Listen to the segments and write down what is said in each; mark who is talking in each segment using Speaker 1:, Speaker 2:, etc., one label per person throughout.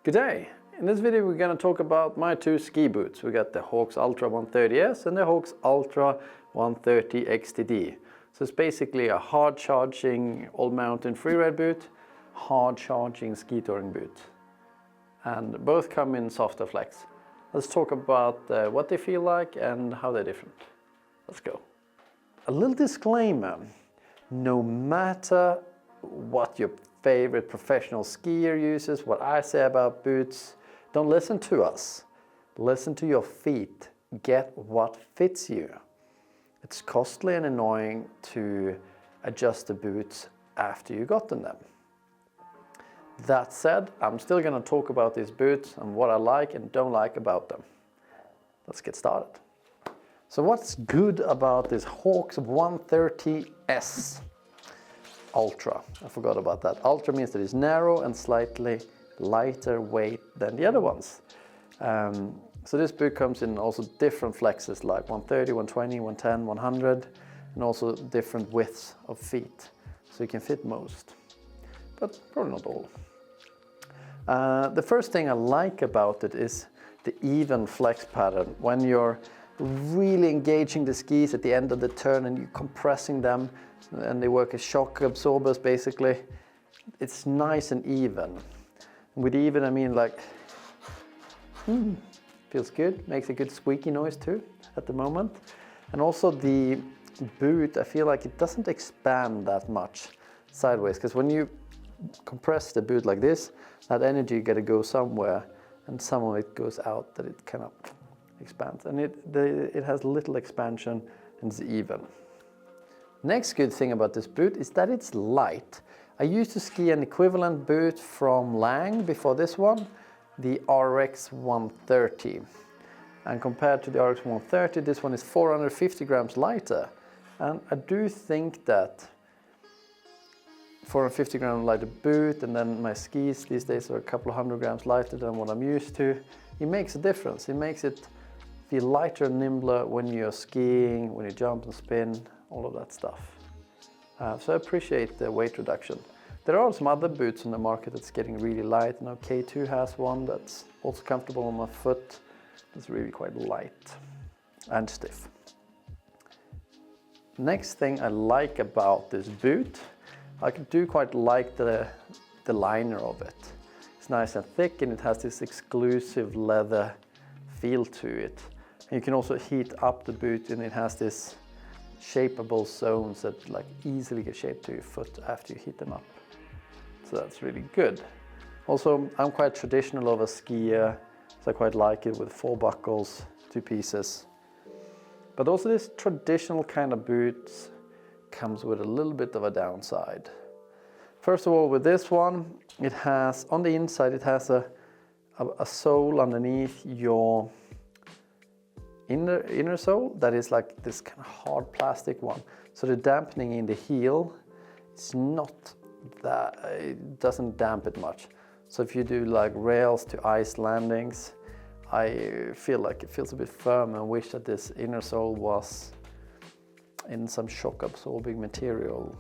Speaker 1: Good day! In this video we're going to talk about my two ski boots. We got the Hawx Ultra 130S and the Hawx Ultra 130 XTD. So it's basically a hard charging all mountain freeride boot, hard charging ski touring boot. And both come in softer flex. Let's talk about what they feel like and how they're different. Let's go. A little disclaimer, no matter what your favorite professional skier uses, what I say about boots, don't listen to us. Listen to your feet. Get what fits you. It's costly and annoying to adjust the boots after you gotten them. That said, I'm still going to talk about these boots and what I like and don't like about them. Let's get started. So what's good about this Hawx 130S Ultra? I forgot about that. Ultra means that it's narrow and slightly lighter weight than the other ones. So this boot comes in also different flexes like 130, 120, 110, 100 and also different widths of feet. So you can fit most, but probably not all. The first thing I like about it is the even flex pattern. When you're really engaging the skis at the end of the turn and you're compressing them and they work as shock absorbers basically, it's nice and even. With even I mean like, feels good, makes a good squeaky noise too at the moment. And also the boot, I feel like it doesn't expand that much sideways, because when you compress the boot like this, that energy got to go somewhere and some of it goes out, that it kind of expands. And it has little expansion and it's even. Next good thing about this boot is that it's light. I used to ski an equivalent boot from Lang before this one, the RX 130. And compared to the RX 130, this one is 450 grams lighter. And I do think that 450 gram lighter boot, and then my skis these days are a couple of 100 grams lighter than what I'm used to. It makes a difference. It makes it feel lighter and nimbler when you're skiing, when you jump and spin, all of that stuff. So I appreciate the weight reduction. There are some other boots on the market that's getting really light. Now K2 has one that's also comfortable on my foot. It's really quite light and stiff. Next thing I like about this boot, I do quite like the liner of it. It's nice and thick and it has this exclusive leather feel to it. And you can also heat up the boot and it has this shapeable zones that like easily get shaped to your foot after you heat them up. So that's really good. Also, I'm quite traditional of a skier, so I quite like it with 4 buckles, 2 pieces. But also this traditional kind of boots comes with a little bit of a downside. First of all, with this one, it has, on the inside, it has a sole underneath your inner sole that is like this kind of hard plastic one. So the dampening in the heel, it's not that, it doesn't damp it much. So if you do like rails to ice landings, I feel like it feels a bit firm and wish that this inner sole was in some shock absorbing material.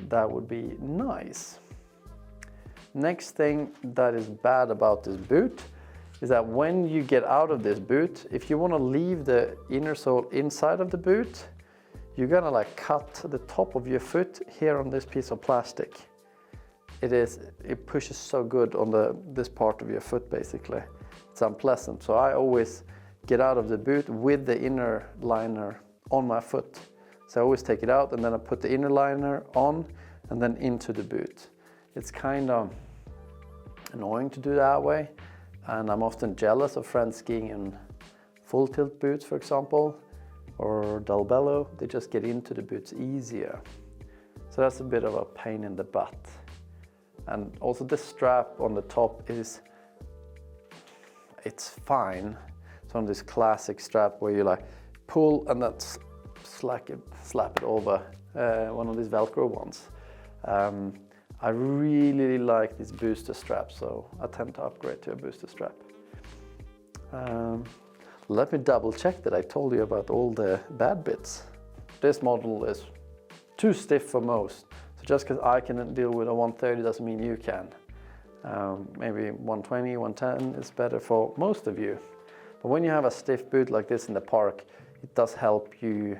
Speaker 1: That would be nice. Next thing that is bad about this boot is that when you get out of this boot, if you want to leave the inner sole inside of the boot, you're gonna like cut the top of your foot here on this piece of plastic. It pushes so good on this part of your foot basically. It's unpleasant. So I always get out of the boot with the inner liner on my foot. So I always take it out and then I put the inner liner on and then into the boot. It's kind of annoying to do that way. And I'm often jealous of friends skiing in full tilt boots, for example, or Dalbello. They just get into the boots easier. So that's a bit of a pain in the butt. And also the strap on the top it's fine. It's one of this classic strap where you like pull and then slap it over, one of these Velcro ones. I really like this booster strap, so I tend to upgrade to a booster strap. Let me double check that I told you about all the bad bits. This model is too stiff for most. So just because I can deal with a 130 doesn't mean you can. Maybe 120, 110 is better for most of you. But when you have a stiff boot like this in the park, it does help you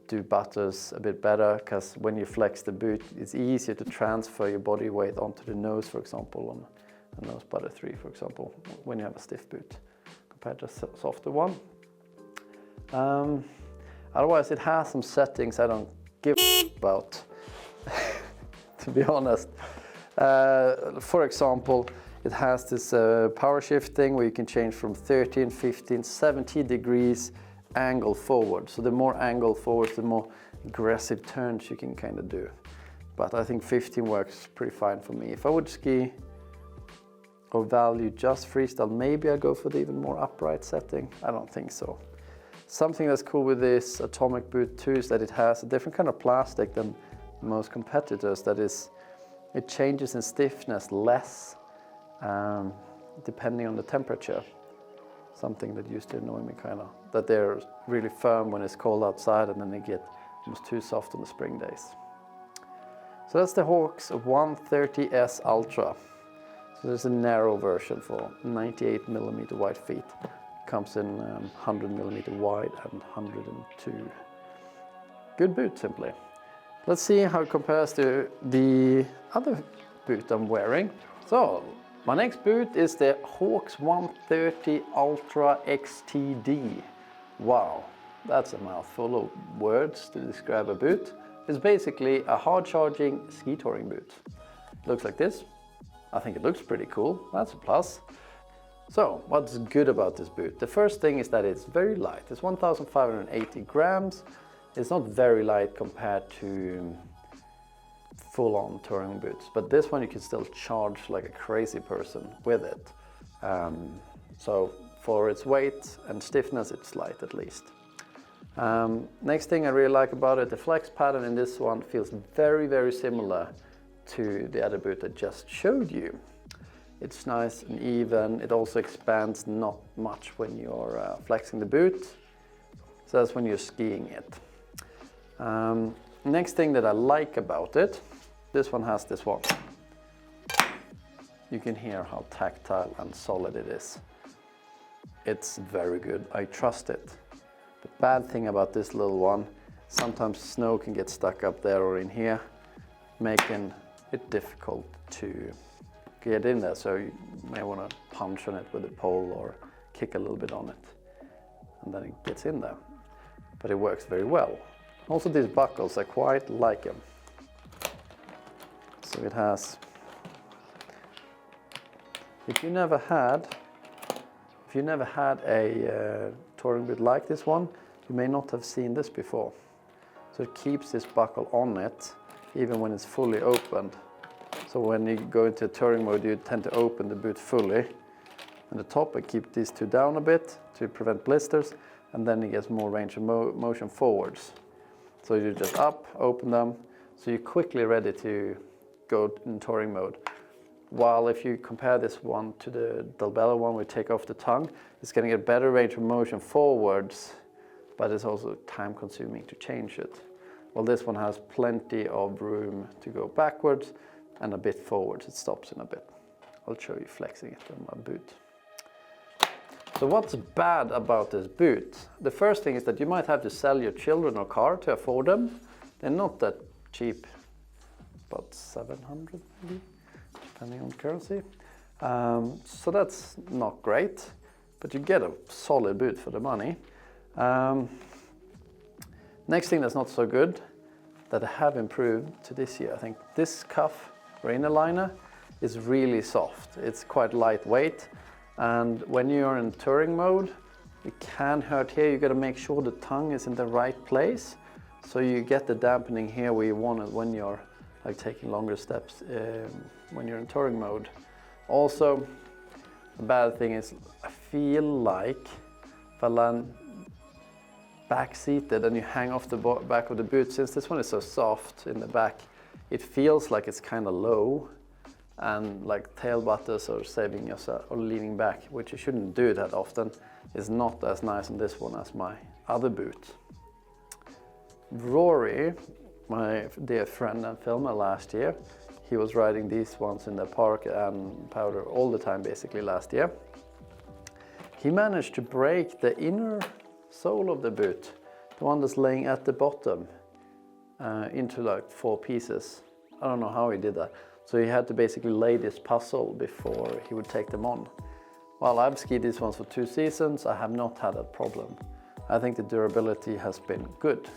Speaker 1: do butters a bit better, because when you flex the boot, it's easier to transfer your body weight onto the nose, for example, on a nose butter 3, for example, when you have a stiff boot compared to a softer one. Otherwise, it has some settings I don't give about, to be honest. For example, it has this power shifting where you can change from 13, 15, 70 degrees angle forward. So the more angle forward, the more aggressive turns you can kind of do. But I think 15 works pretty fine for me. If I would ski or value just freestyle, maybe I'd go for the even more upright setting. I don't think so. Something that's cool with this atomic boot too is that it has a different kind of plastic than most competitors. That is, it changes in stiffness less depending on the temperature. Something that used to annoy me kind of, that they're really firm when it's cold outside and then they get almost too soft on the spring days. So that's the Hawx 130S Ultra. So there's a narrow version for 98mm wide feet. Comes in 100mm wide and 102. Good boot, simply. Let's see how it compares to the other boot I'm wearing. So my next boot is the Hawx 130 Ultra XTD. Wow, that's a mouthful of words to describe a boot. It's basically a hard charging ski touring boot. It looks like this. I think it looks pretty cool. That's a plus. So what's good about this boot? The first thing is that it's very light. It's 1,580 grams. It's not very light compared to full-on touring boots, but this one you can still charge like a crazy person with it. So for its weight and stiffness, it's light at least. Next thing I really like about it, the flex pattern in this one feels very, very similar to the other boot I just showed you. It's nice and even. It also expands not much when you're flexing the boot. So that's when you're skiing it. Next thing that I like about it, this one has this one. You can hear how tactile and solid it is. It's very good. I trust it. The bad thing about this little one, sometimes snow can get stuck up there or in here, making it difficult to get in there. So you may want to punch on it with a pole or kick a little bit on it, and then it gets in there. But it works very well. Also, these buckles, I quite like them. So it has, if you never had a touring boot like this one, you may not have seen this before. So it keeps this buckle on it even when it's fully opened. So when you go into touring mode, you tend to open the boot fully and the top and keep these two down a bit to prevent blisters, and then it gets more range of motion forwards. So you just up, open them, so you're quickly ready to go in touring mode. While if you compare this one to the Dalbella one, we take off the tongue, it's going to get better range of motion forwards, but it's also time consuming to change it. Well, this one has plenty of room to go backwards and a bit forwards. It stops in a bit. I'll show you flexing it on my boot. So what's bad about this boot? The first thing is that you might have to sell your children or car to afford them. They're not that cheap, about 700 maybe, depending on currency. So that's not great, but you get a solid boot for the money. Next thing that's not so good, that I have improved to this year, I think this cuff or inner liner is really soft. It's quite lightweight, and when you're in touring mode, it can hurt here. You got to make sure the tongue is in the right place, so you get the dampening here where you want it when you're like taking longer steps when you're in touring mode. Also, the bad thing is I feel like if I land back seated and you hang off the back of the boot, since this one is so soft in the back, it feels like it's kind of low, and like tail butters or saving yourself or leaning back, which you shouldn't do that often, is not as nice on this one as my other boot. Rory, my dear friend and filmer last year, He was riding these ones in the park and powder all the time basically last year. He managed to break the inner sole of the boot, the one that's laying at the bottom, into like 4 pieces. I don't know how he did that. So he had to basically lay this puzzle before he would take them on. Well, I've skied these ones for 2 seasons. I have not had that problem. I think the durability has been good.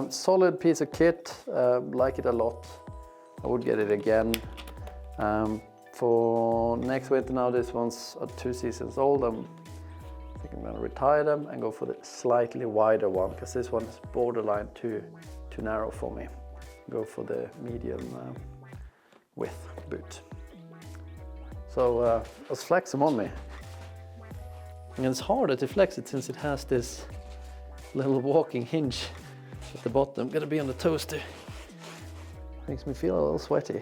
Speaker 1: Solid piece of kit, like it a lot. I would get it again. For next winter now, this one's 2 seasons old. I think I'm gonna retire them and go for the slightly wider one, because this one is borderline too narrow for me. Go for the medium width boot. So let's flex them on me. And it's harder to flex it since it has this little walking hinge at the bottom. Gotta be on the toes too. Makes me feel a little sweaty.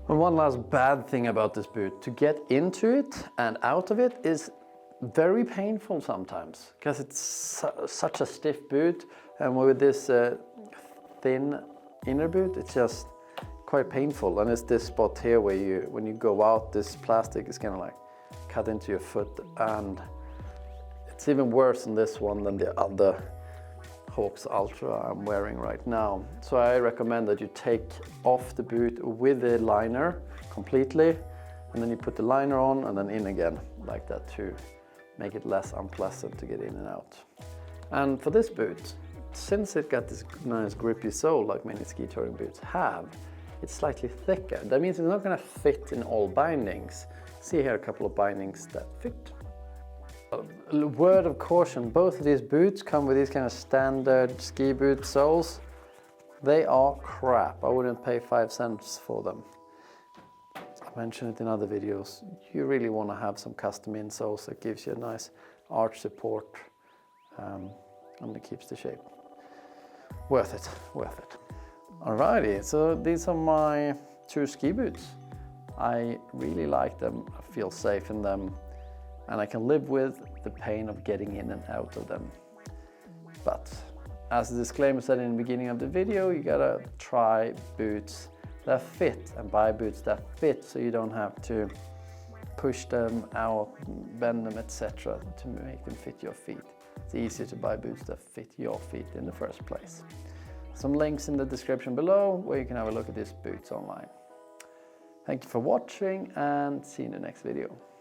Speaker 1: And one last bad thing about this boot, to get into it and out of it is very painful sometimes, because it's such a stiff boot, and with this thin inner boot, it's just quite painful. And it's this spot here where when you go out, this plastic is kind of like cut into your foot, and it's even worse in this one than the other Hawx Ultra I'm wearing right now. So I recommend that you take off the boot with the liner completely, and then you put the liner on and then in again like that to make it less unpleasant to get in and out. And for this boot, since it got this nice grippy sole like many ski touring boots have, it's slightly thicker. That means it's not going to fit in all bindings. See here a couple of bindings that fit. A word of caution, both of these boots come with these kind of standard ski boot soles. They are crap. I wouldn't pay 5 cents for them. I mentioned it in other videos. You really want to have some custom insoles that gives you a nice arch support, and it keeps the shape. Worth it, worth it. Alrighty, so these are my 2 ski boots. I really like them, I feel safe in them, and I can live with the pain of getting in and out of them. But as the disclaimer said in the beginning of the video, you gotta try boots that fit and buy boots that fit, so you don't have to push them out, bend them, etc. to make them fit your feet. It's easier to buy boots that fit your feet in the first place. Some links in the description below where you can have a look at these boots online. Thank you for watching, and see you in the next video.